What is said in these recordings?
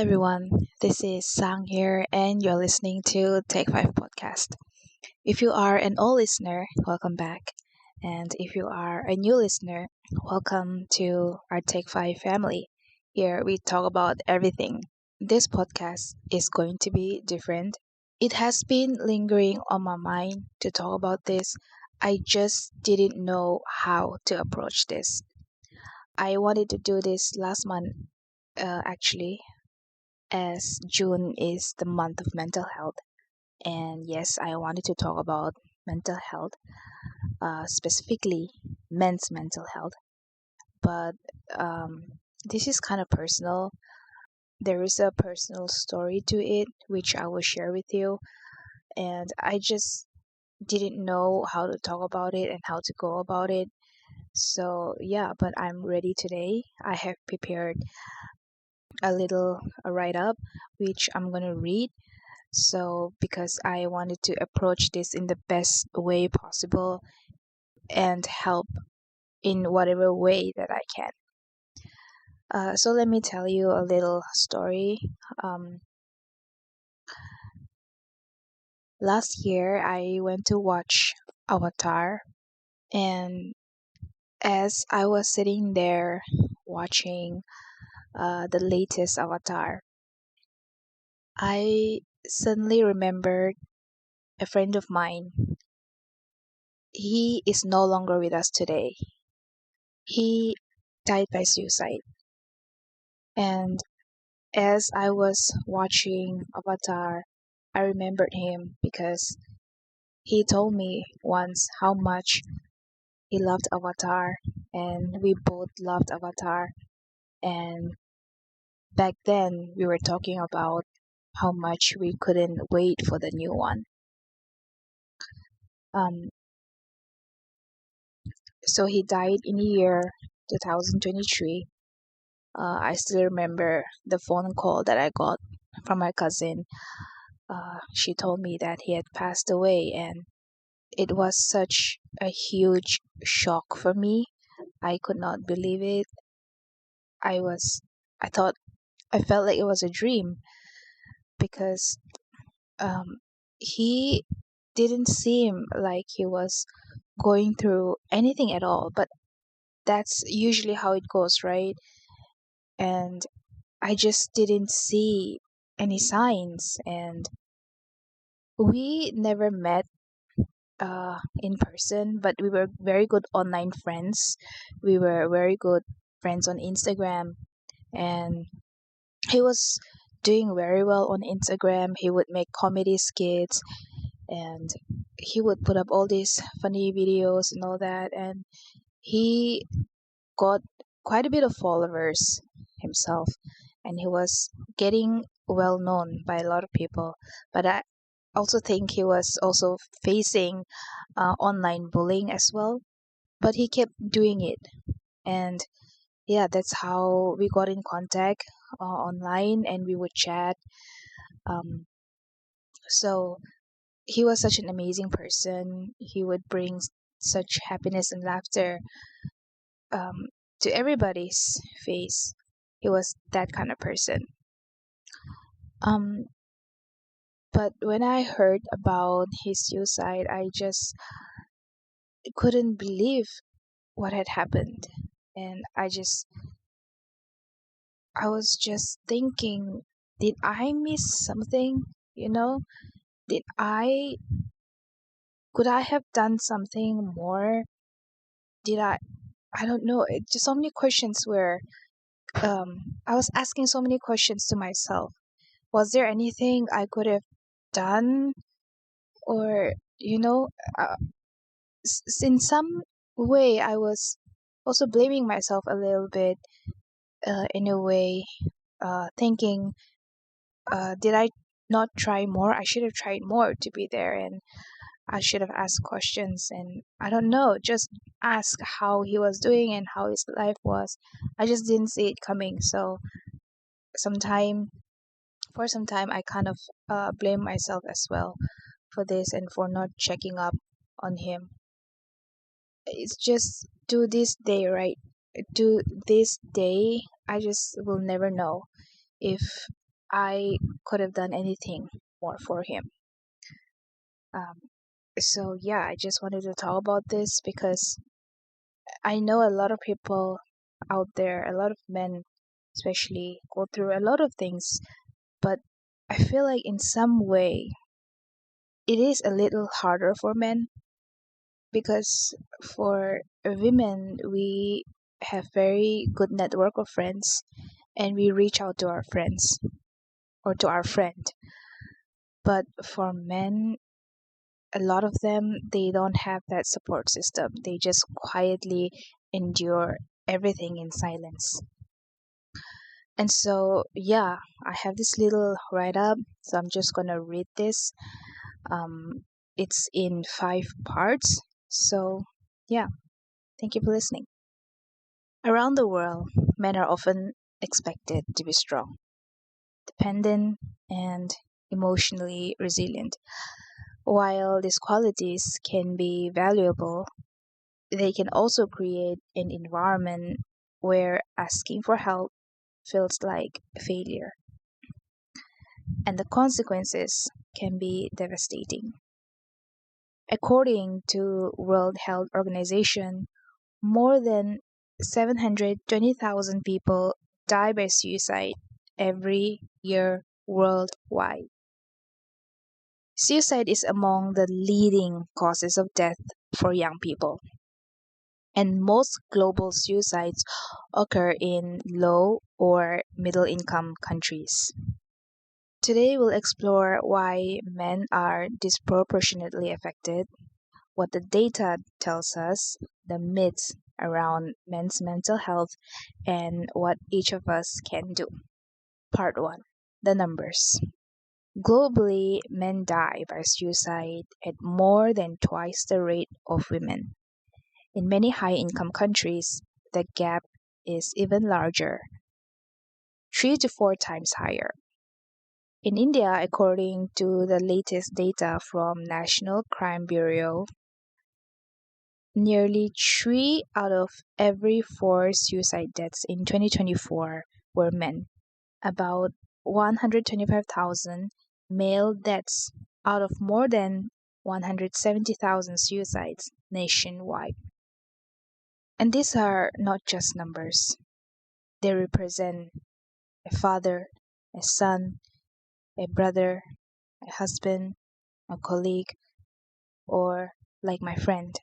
everyone, this is Sang here, and you're listening to Take 5 Podcast. If you are an old listener, welcome back. And if you are a new listener, welcome to our Take 5 family. Here we talk about everything. This podcast is going to be different. It has been lingering on my mind to talk about this. I just didn't know how to approach this. I wanted to do this last month, actually, as June is the month of mental health. And yes, I wanted to talk about mental health, specifically men's mental health. But this is kind of personal. There is a personal story to it, which I will share with you. And I just didn't know how to talk about it and how to go about it. So, yeah, but I'm ready today. I have prepared a little write up, which I'm going to read. So, because I wanted to approach this in the best way possible and help in whatever way that I can. So, let me tell you a little story. Last year, I went to watch Avatar, and as I was sitting there watching the latest Avatar, I suddenly remembered a friend of mine. He is no longer with us today. He died by suicide. And as I was watching Avatar, I remembered him because he told me once how much he loved Avatar, and we both loved Avatar. And back then, we were talking about how much we couldn't wait for the new one. Um, so he died in the year 2023. I still remember the phone call that I got from my cousin. She told me that he had passed away, and it was such a huge shock for me. I could not believe it. I was, I thought, I felt like it was a dream because um, he didn't seem like he was going through anything at all. But that's usually how it goes, right? And I just didn't see any signs, and we never met in person, but we were very good online friends. We were very good friends on Instagram, and he was doing very well on Instagram. He would make comedy skits, and he would put up all these funny videos and all that, and he got quite a bit of followers himself, and he was getting well known by a lot of people. But I also think he was also facing online bullying as well, but he kept doing it. And yeah, that's how we got in contact online, and we would chat. um, so he was such an amazing person. He would bring such happiness and laughter um, to everybody's face. He was that kind of person. um, but when I heard about his suicide, I just couldn't believe what had happened. And I was just thinking, did I miss something? You know, did could I have done something more? Did I don't know. It just so many questions were, I was asking so many questions to myself. Was there anything I could have done? Or, you know, uh, in some way, I was also blaming myself a little bit, in a way, thinking, did I not try more? I should have tried more to be there, and I should have asked questions, and I don't know, just ask how he was doing and how his life was. I just didn't see it coming. So sometime for some time, I kind of blame myself as well for this and for not checking up on him. It's just to this day, right? To this day, I just will never know if I could have done anything more for him. Um, so yeah, I just wanted to talk about this because I know a lot of people out there, a lot of men especially, go through a lot of things, but I feel like in some way it is a little harder for men because for women we have very good network of friends and we reach out to our friends or to our friend. But for men, a lot of them, they don't have that support system. They just quietly endure everything in silence. And so, yeah, I have this little write up. So I'm just going to read this. Um, it's in 5 parts. So, yeah, thank you for listening. Around the world, men are often expected to be strong, dependent, and emotionally resilient. While these qualities can be valuable, they can also create an environment where asking for help feels like failure, and the consequences can be devastating. According to World Health Organization, more than 720,000 people die by suicide every year worldwide. Suicide is among the leading causes of death for young people, and most global suicides occur in low or middle income countries. Today, we'll explore why men are disproportionately affected, what the data tells us, the myths around men's mental health, and what each of us can do. Part 1. The numbers. Globally, men die by suicide at more than twice the rate of women. In many high income countries, the gap is even larger, 3 to 4 times higher. In India, according to the latest data from National Crime Bureau, nearly 3 out of every 4 suicide deaths in 2024 were men. About 125,000 male deaths out of more than 170,000 suicides nationwide. And these are not just numbers. They represent a father, a son, a brother, a husband, a colleague, or like my friend.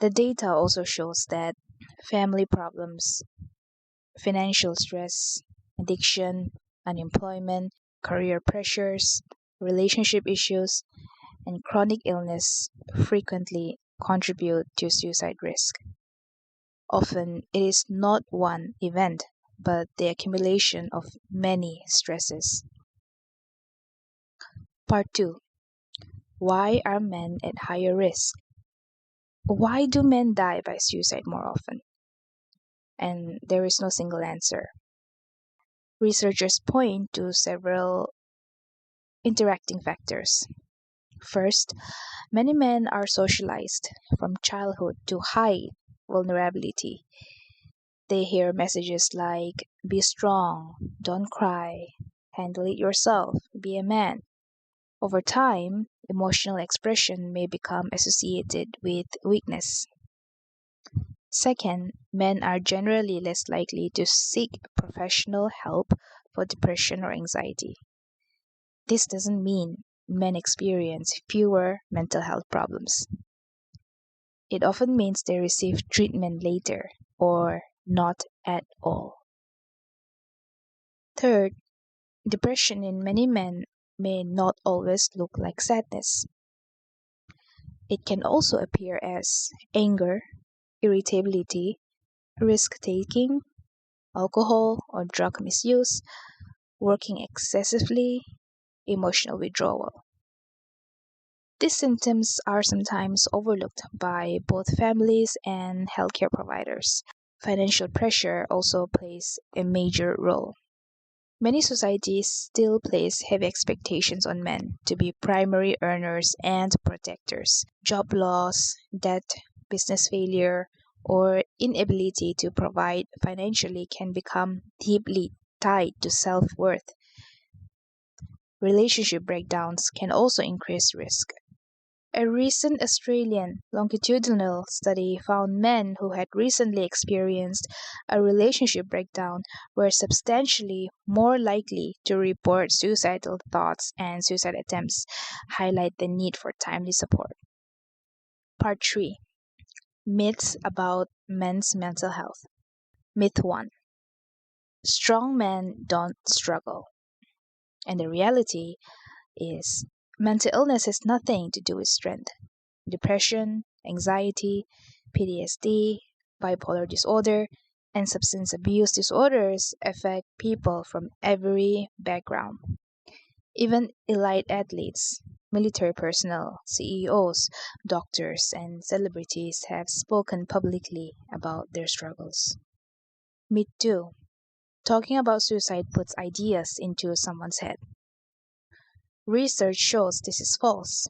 The data also shows that family problems, financial stress, addiction, unemployment, career pressures, relationship issues, and chronic illness frequently contribute to suicide risk. Often, it is not one event, but the accumulation of many stresses. Part 2. Why are men at higher risk? Why do men die by suicide more often? And there is no single answer. Researchers point to several interacting factors. First, many men are socialized from childhood to hide vulnerability. They hear messages like, be strong, don't cry, handle it yourself, be a man. Over time, emotional expression may become associated with weakness. Second, men are generally less likely to seek professional help for depression or anxiety. This doesn't mean men experience fewer mental health problems. It often means they receive treatment later or not at all. Third, depression in many men may not always look like sadness. It can also appear as anger, irritability, risk taking, alcohol or drug misuse, working excessively, emotional withdrawal. These symptoms are sometimes overlooked by both families and healthcare providers. Financial pressure also plays a major role. Many societies still place heavy expectations on men to be primary earners and protectors. Job loss, debt, business failure, or inability to provide financially can become deeply tied to self worth. Relationship breakdowns can also increase risk. A recent Australian longitudinal study found men who had recently experienced a relationship breakdown were substantially more likely to report suicidal thoughts and suicide attempts, highlight the need for timely support. Part 3. Myths about men's mental health. Myth 1. Strong men don't struggle. And the reality is mental illness has nothing to do with strength. Depression, anxiety, PTSD, bipolar disorder, and substance abuse disorders affect people from every background. Even elite athletes, military personnel, CEOs, doctors, and celebrities have spoken publicly about their struggles. Myth 2. Talking about suicide puts ideas into someone's head. Research shows this is false.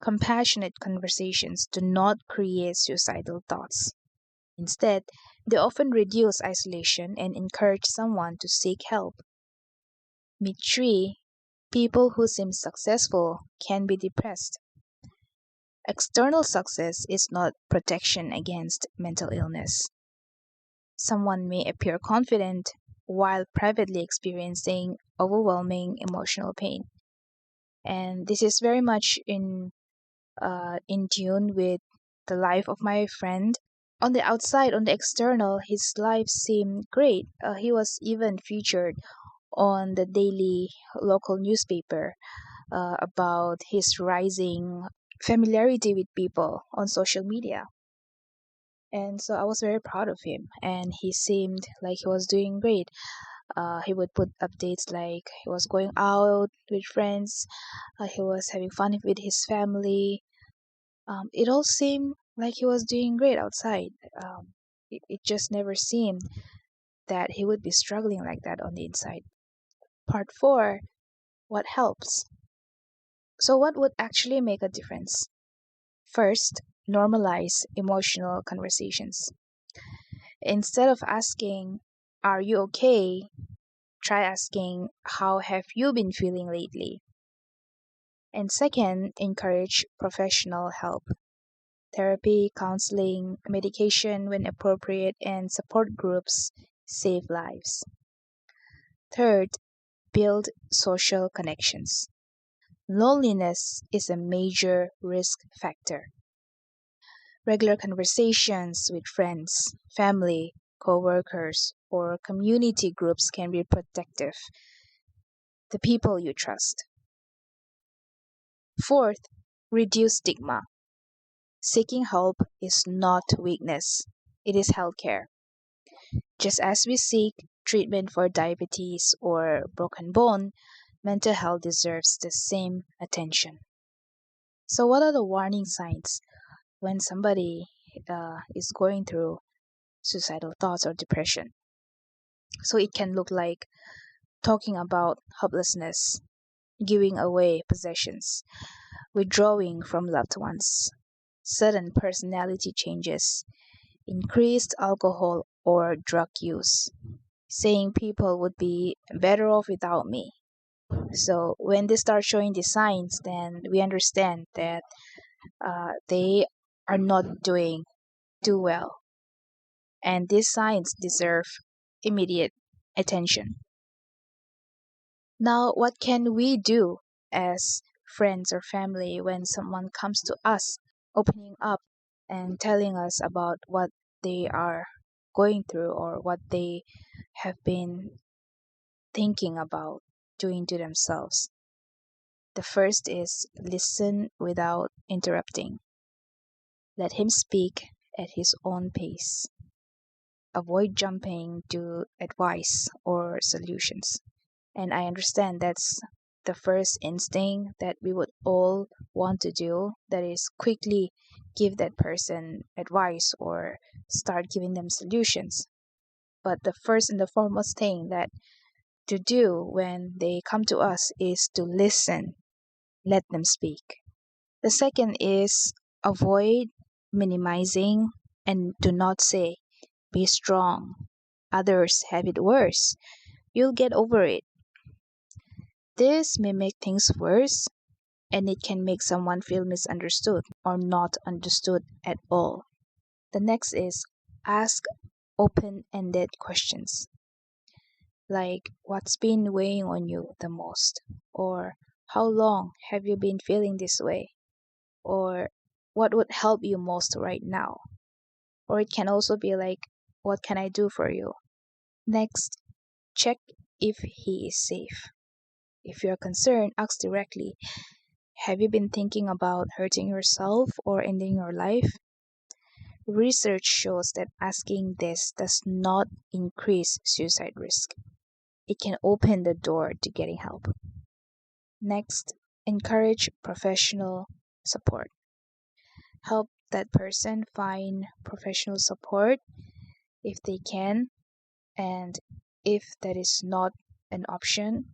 Compassionate conversations do not create suicidal thoughts. Instead, they often reduce isolation and encourage someone to seek help. Myth 3. People who seem successful can be depressed. External success is not protection against mental illness. Someone may appear confident while privately experiencing overwhelming emotional pain. And this is very much in tune with the life of my friend. On the outside, on the external, his life seemed great. He was even featured on the daily local newspaper about his rising familiarity with people on social media. And so I was very proud of him, and he seemed like he was doing great. He would put updates like he was going out with friends, he was having fun with his family. It all seemed like he was doing great outside. It just never seemed that he would be struggling like that on the inside. Part 4. What helps? So, what would actually make a difference? First, normalize emotional conversations. Instead of asking, "Are you okay?" try asking, "How have you been feeling lately?" And second, encourage professional help. Therapy, counseling, medication when appropriate, and support groups save lives. Third, build social connections. Loneliness is a major risk factor. Regular conversations with friends, family, co-workers, or community groups can be protective. The people you trust. Fourth, reduce stigma. Seeking help is not weakness, it is healthcare. Just as we seek treatment for diabetes or broken bone, mental health deserves the same attention. So, what are the warning signs when somebody is going through suicidal thoughts or depression? So, it can look like talking about hopelessness, giving away possessions, withdrawing from loved ones, sudden personality changes, increased alcohol or drug use, saying people would be better off without me. So when they start showing these signs, then we understand that they are not doing too well, and these signs deserve immediate attention. Now, what can we do as friends or family when someone comes to us opening up and telling us about what they are going through or what they have been thinking about doing to themselves? The first is listen without interrupting. Let him speak at his own pace. Avoid jumping to advice or solutions. And I understand that's the first instinct that we would all want to do, that is, quickly give that person advice or start giving them solutions. But the first and the foremost thing that to do when they come to us is to listen, let them speak. The second is avoid minimizing and do not say, "Be strong. Others have it worse. You'll get over it." This may make things worse, and it can make someone feel misunderstood or not understood at all. The next is ask open-ended questions like what's been weighing on you the most, or how long have you been feeling this way, or what would help you most right now. Or it can also be like, what can I do for you? Next, check if he is safe. If you're concerned, ask directly, have you been thinking about hurting yourself or ending your life? Research shows that asking this does not increase suicide risk. It can open the door to getting help. Next, encourage professional support. Help that person find professional support if they can, and if that is not an option,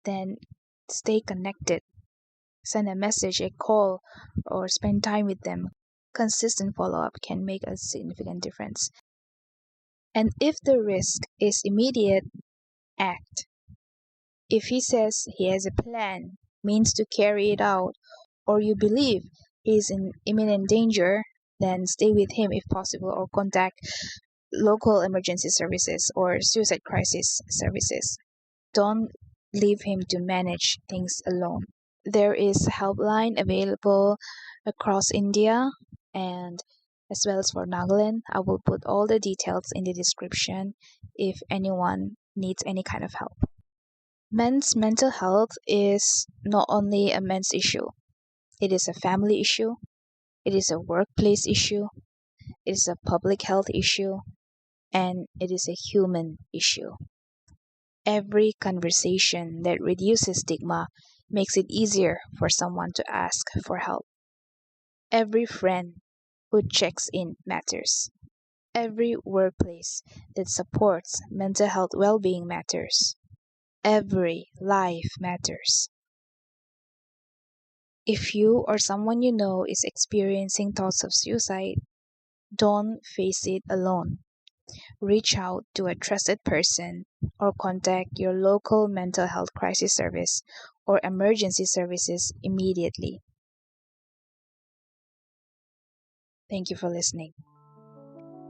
then stay connected. Send a message, a call, or spend time with them. Consistent follow-up can make a significant difference. And if the risk is immediate, act. If he says he has a plan, means to carry it out, or you believe he is in imminent danger, then stay with him if possible or contact local emergency services or suicide crisis services. Don't leave him to manage things alone. There is helpline available across India and as well as for Nagaland. I will put all the details in the description if anyone needs any kind of help. Men's mental health is not only a men's issue. It is a family issue, it is a workplace issue, it is a public health issue, and it is a human issue. Every conversation that reduces stigma makes it easier for someone to ask for help. Every friend who checks in matters. Every workplace that supports mental health well-being matters. Every life matters. If you or someone you know is experiencing thoughts of suicide, don't face it alone. Reach out to a trusted person or contact your local mental health crisis service or emergency services immediately. Thank you for listening.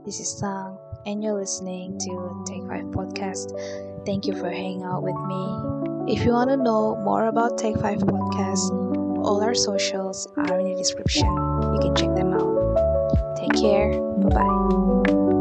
This is Sang, and you're listening to Take 5 Podcast. Thank you for hanging out with me. If you want to know more about Take 5 Podcast, all our socials are in the description. You can check them out. Take care. Bye-bye.